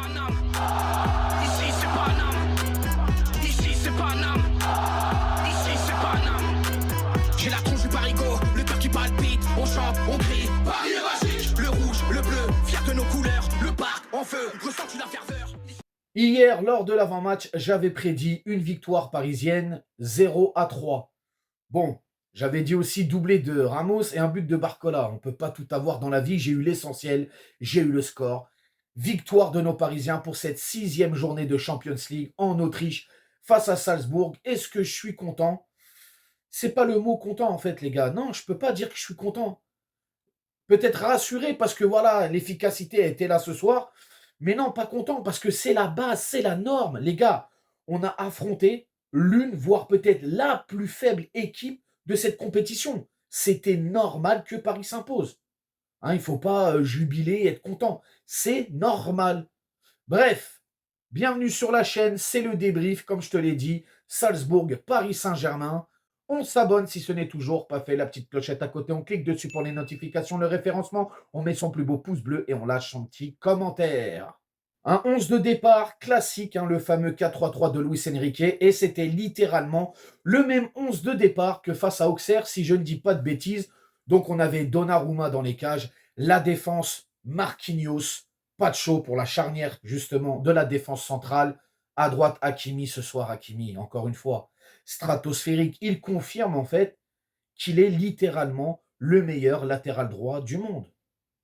Paname. Ici c'est Paname. Ici c'est Paname. Ici c'est Paname. J'ai la tronche du parigo, le cœur qui palpite. On chante, on crie, Paris est magique. Le rouge, le bleu, fier de nos couleurs. Le parc en feu, ressens-tu la ferveur? Hier, lors de l'avant-match, j'avais prédit une victoire parisienne 0-3. Bon, j'avais dit aussi doublé de Ramos et un but de Barcola. On ne peut pas tout avoir dans la vie. J'ai eu l'essentiel, j'ai eu le score. Victoire de nos Parisiens pour cette 6e journée de Champions League en Autriche face à Salzbourg. Est-ce que je suis content? C'est pas le mot content en fait, les gars. Non, je peux pas dire que je suis content. Peut-être rassuré parce que voilà, l'efficacité a été là ce soir. Mais non, pas content parce que c'est la base, c'est la norme. Les gars, on a affronté l'une, voire peut-être la plus faible équipe de cette compétition. C'était normal que Paris s'impose. Hein, il ne faut pas jubiler et être content. C'est normal. Bref, bienvenue sur la chaîne, c'est le débrief, comme je te l'ai dit. Salzbourg, Paris Saint-Germain. On s'abonne si ce n'est toujours pas fait, la petite clochette à côté, on clique dessus pour les notifications, le référencement, on met son plus beau pouce bleu et on lâche son petit commentaire. Un 11 de départ classique, hein, le fameux 4-3-3 de Luis Enrique, et c'était littéralement le même 11 de départ que face à Auxerre, si je ne dis pas de bêtises. Donc on avait Donnarumma dans les cages, la défense Marquinhos, Pacho pour la charnière justement de la défense centrale, à droite Hakimi, ce soir Hakimi, encore une fois, stratosphérique. Il confirme en fait qu'il est littéralement le meilleur latéral droit du monde.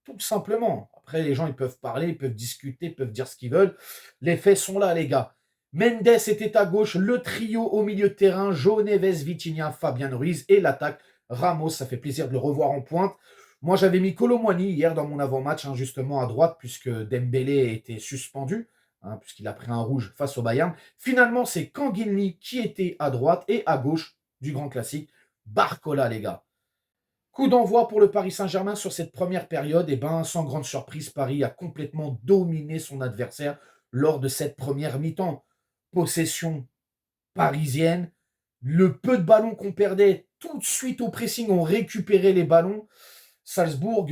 Tout simplement. Après, les gens, ils peuvent parler, ils peuvent discuter, ils peuvent dire ce qu'ils veulent. Les faits sont là, les gars. Mendes était à gauche, le trio au milieu de terrain, João Neves, Vitinha, Fabian Ruiz et l'attaque Ramos. Ça fait plaisir de le revoir en pointe. Moi, j'avais mis Kolo Muani hier dans mon avant-match, hein, justement à droite, puisque Dembélé était suspendu, hein, puisqu'il a pris un rouge face au Bayern. Finalement, c'est Kanguilny qui était à droite et à gauche du grand classique. Barcola, les gars. Coup d'envoi pour le Paris Saint-Germain sur cette première période. Et ben, sans grande surprise, Paris a complètement dominé son adversaire lors de cette première mi-temps. Possession parisienne. Le peu de ballons qu'on perdait, tout de suite au pressing, on récupérait les ballons. Salzbourg,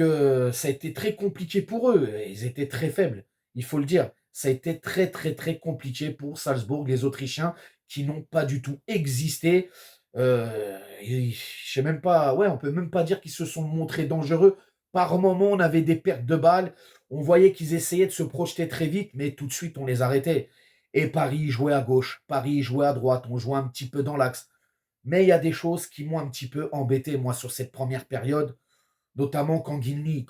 ça a été très compliqué pour eux. Ils étaient très faibles, il faut le dire. Ça a été très, très, très compliqué pour Salzbourg, les Autrichiens, qui n'ont pas du tout existé. Je sais même pas, ouais, on peut même pas dire qu'ils se sont montrés dangereux. Par moments, on avait des pertes de balles. On voyait qu'ils essayaient de se projeter très vite, mais tout de suite, on les arrêtait. Et Paris jouait à gauche, Paris jouait à droite, on jouait un petit peu dans l'axe. Mais il y a des choses qui m'ont un petit peu embêté, moi, sur cette première période, notamment Kanguilny.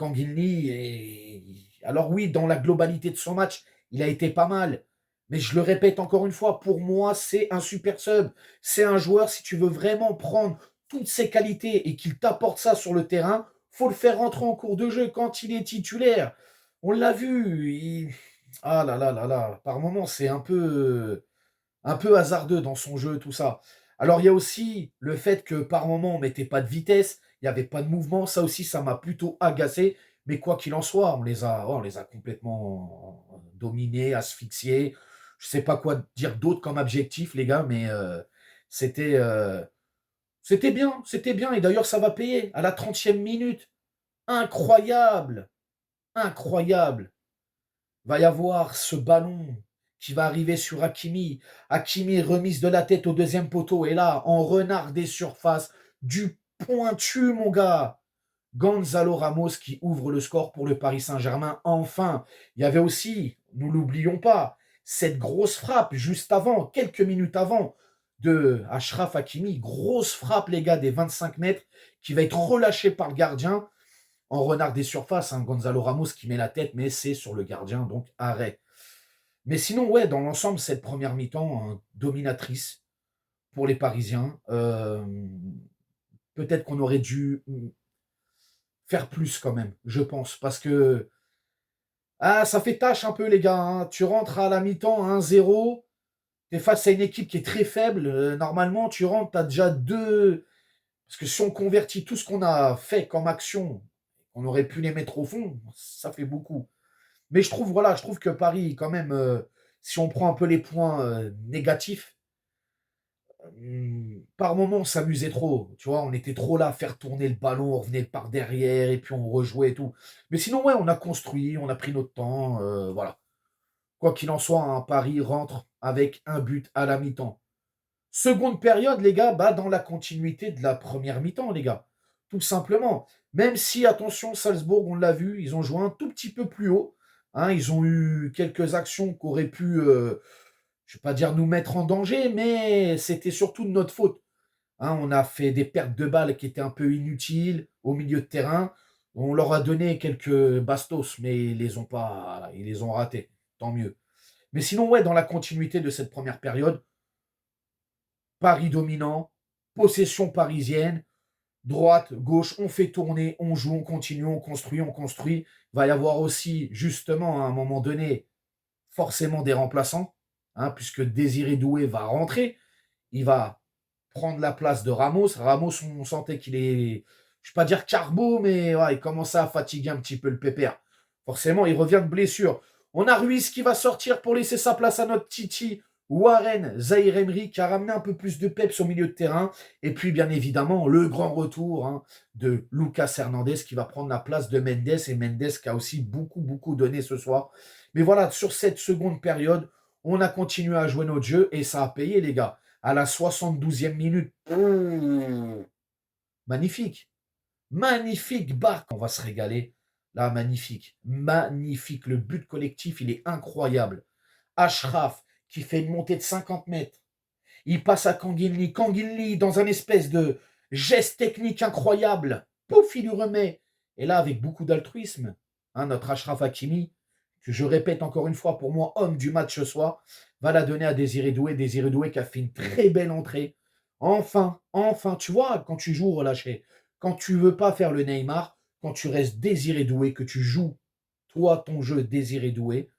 Alors oui, dans la globalité de son match, il a été pas mal. Mais je le répète encore une fois, pour moi, c'est un super sub. C'est un joueur, si tu veux vraiment prendre toutes ses qualités et qu'il t'apporte ça sur le terrain, faut le faire rentrer en cours de jeu quand il est titulaire. On l'a vu. Ah là là là là. Par moments, c'est un peu hasardeux dans son jeu, tout ça. Alors, il y a aussi le fait que par moment, on ne mettait pas de vitesse, il n'y avait pas de mouvement. Ça aussi, ça m'a plutôt agacé. Mais quoi qu'il en soit, on les a complètement dominés, asphyxiés. Je ne sais pas quoi dire d'autre comme objectif, les gars, mais c'était euh, c'était bien, c'était bien. Et d'ailleurs, ça va payer à la 30e minute. Incroyable, incroyable. Va y avoir ce ballon qui va arriver sur Hakimi. Hakimi remise de la tête au deuxième poteau. Et là, en renard des surfaces, du pointu, mon gars. Gonzalo Ramos qui ouvre le score pour le Paris Saint-Germain. Enfin, il y avait aussi, nous l'oublions pas, cette grosse frappe juste avant, quelques minutes avant, de Achraf Hakimi. Grosse frappe, les gars, des 25 mètres, qui va être relâchée par le gardien en renard des surfaces, hein, Gonzalo Ramos qui met la tête, mais c'est sur le gardien, donc arrêt. Mais sinon, ouais, dans l'ensemble, cette première mi-temps, dominatrice pour les Parisiens. Peut-être qu'on aurait dû faire plus quand même, je pense, parce que ça fait tâche un peu, les gars. Hein. Tu rentres à la mi-temps 1-0, tu es face à une équipe qui est très faible. Normalement, tu rentres, tu as déjà deux. Parce que si on convertit tout ce qu'on a fait comme action, on aurait pu les mettre au fond, ça fait beaucoup. Mais je trouve que Paris, quand même, si on prend un peu les points négatifs, par moment, on s'amusait trop. Tu vois, on était trop là à faire tourner le ballon, on revenait par derrière et puis on rejouait et tout. Mais sinon, ouais, on a construit, on a pris notre temps, voilà. Quoi qu'il en soit, un Paris rentre avec un but à la mi-temps. Seconde période, les gars, dans la continuité de la première mi-temps, les gars. Tout simplement. Même si, attention, Salzbourg, on l'a vu, ils ont joué un tout petit peu plus haut. Hein, ils ont eu quelques actions qui auraient pu, je ne vais pas dire nous mettre en danger, mais c'était surtout de notre faute. Hein, on a fait des pertes de balles qui étaient un peu inutiles au milieu de terrain. On leur a donné quelques bastos, mais ils les ont ratés. Tant mieux. Mais sinon, ouais, dans la continuité de cette première période, Paris dominant, possession parisienne, droite, gauche, on fait tourner, on joue, on continue, on construit, on construit. Il va y avoir aussi, justement, à un moment donné, forcément des remplaçants, hein, puisque Désiré Doué va rentrer. Il va prendre la place de Ramos. Ramos, on sentait qu'il est, je ne vais pas dire carbo, mais ouais, il commençait à fatiguer un petit peu le pépère. Forcément, il revient de blessure. On a Ruiz qui va sortir pour laisser sa place à notre Titi. Warren, Zahir Emery qui a ramené un peu plus de peps au milieu de terrain. Et puis, bien évidemment, le grand retour de Lucas Hernandez qui va prendre la place de Mendes. Et Mendes qui a aussi beaucoup, beaucoup donné ce soir. Mais voilà, sur cette seconde période, on a continué à jouer notre jeu et ça a payé, les gars. À la 72e minute. Magnifique. Magnifique Barque. On va se régaler. Là, magnifique. Magnifique. Le but collectif, il est incroyable. Achraf qui fait une montée de 50 mètres. Il passe à Kanginli. Kanginli, dans un espèce de geste technique incroyable. Pouf, il lui remet. Et là, avec beaucoup d'altruisme, notre Achraf Hakimi, que je répète encore une fois, pour moi, homme du match ce soir, va la donner à Désiré Doué. Désiré Doué qui a fait une très belle entrée. Enfin, tu vois, quand tu joues relâché, quand tu ne veux pas faire le Neymar, quand tu restes Désiré Doué, que tu joues, toi, ton jeu Désiré Doué,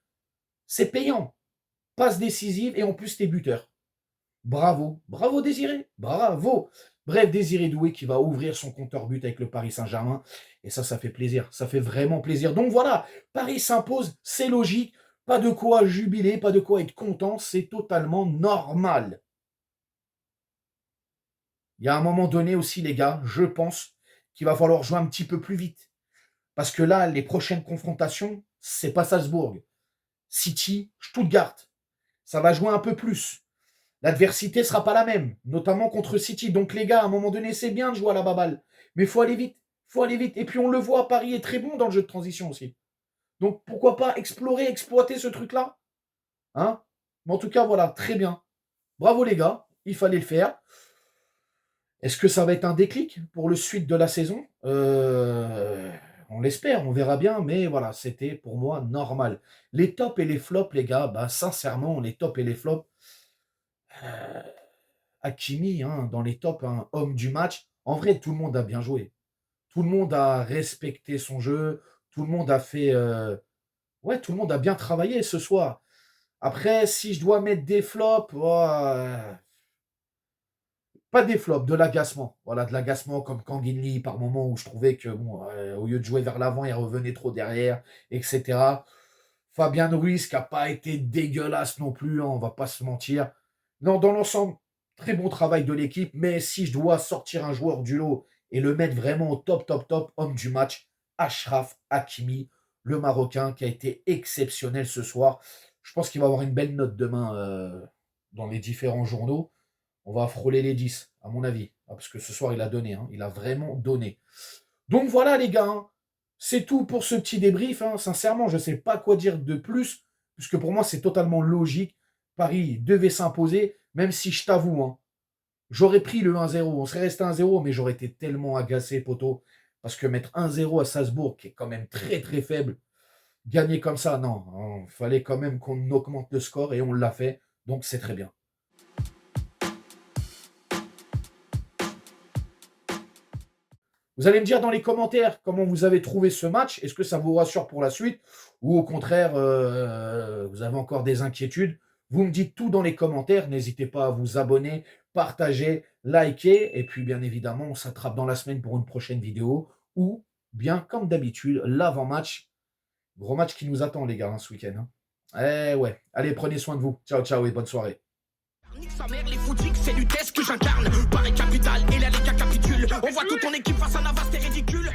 c'est payant. Passe décisive et en plus, t'es buteur. Bravo. Bravo Désiré. Bravo. Bref, Désiré Doué qui va ouvrir son compteur but avec le Paris Saint-Germain. Et ça fait plaisir. Ça fait vraiment plaisir. Donc voilà, Paris s'impose, c'est logique. Pas de quoi jubiler, pas de quoi être content. C'est totalement normal. Il y a un moment donné aussi, les gars, je pense qu'il va falloir jouer un petit peu plus vite. Parce que là, les prochaines confrontations, c'est pas Salzbourg. City, Stuttgart. Ça va jouer un peu plus. L'adversité ne sera pas la même, notamment contre City. Donc les gars, à un moment donné, c'est bien de jouer à la baballe. Mais il faut aller vite. faut aller vite. Et puis on le voit, Paris est très bon dans le jeu de transition aussi. Donc pourquoi pas explorer, exploiter ce truc-là, hein? Mais en tout cas, voilà, très bien. Bravo les gars, il fallait le faire. Est-ce que ça va être un déclic pour le suite de la saison? On l'espère, on verra bien, mais voilà, c'était pour moi normal. Les tops et les flops, les gars, sincèrement, les tops et les flops, Hakimi, dans les tops, homme du match, en vrai, tout le monde a bien joué. Tout le monde a respecté son jeu, tout le monde a fait... tout le monde a bien travaillé ce soir. Après, si je dois mettre des flops, pas des flops, de l'agacement. Voilà, de l'agacement comme Kanginli par moment où je trouvais que, au lieu de jouer vers l'avant, il revenait trop derrière, etc. Fabien Ruiz qui n'a pas été dégueulasse non plus, on ne va pas se mentir. Non, dans l'ensemble, très bon travail de l'équipe, mais si je dois sortir un joueur du lot et le mettre vraiment au top, homme du match, Achraf Hakimi, le Marocain qui a été exceptionnel ce soir. Je pense qu'il va avoir une belle note demain dans les différents journaux. On va frôler les 10, à mon avis. Parce que ce soir, il a donné. Il a vraiment donné. Donc voilà, les gars. C'est tout pour ce petit débrief. Sincèrement, je ne sais pas quoi dire de plus. Puisque pour moi, c'est totalement logique. Paris devait s'imposer. Même si je t'avoue, j'aurais pris le 1-0. On serait resté 1-0, mais j'aurais été tellement agacé, poteau. Parce que mettre 1-0 à Salzbourg, qui est quand même très, très faible, gagner comme ça, non. Il fallait quand même qu'on augmente le score et on l'a fait. Donc c'est très bien. Vous allez me dire dans les commentaires comment vous avez trouvé ce match. Est-ce que ça vous rassure pour la suite ou au contraire, vous avez encore des inquiétudes? Vous me dites tout dans les commentaires. N'hésitez pas à vous abonner, partager, liker. Et puis, bien évidemment, on s'attrape dans la semaine pour une prochaine vidéo ou, bien comme d'habitude, l'avant-match. Gros match qui nous attend, les gars, ce week-end. Eh ouais. Allez, prenez soin de vous. Ciao, ciao et bonne soirée. Nique sa mère, les footix, c'est l'UTES que j'incarne. Paris capitale, et là les gars capitulent. On voit toute ton équipe face à Navas, t'es ridicule.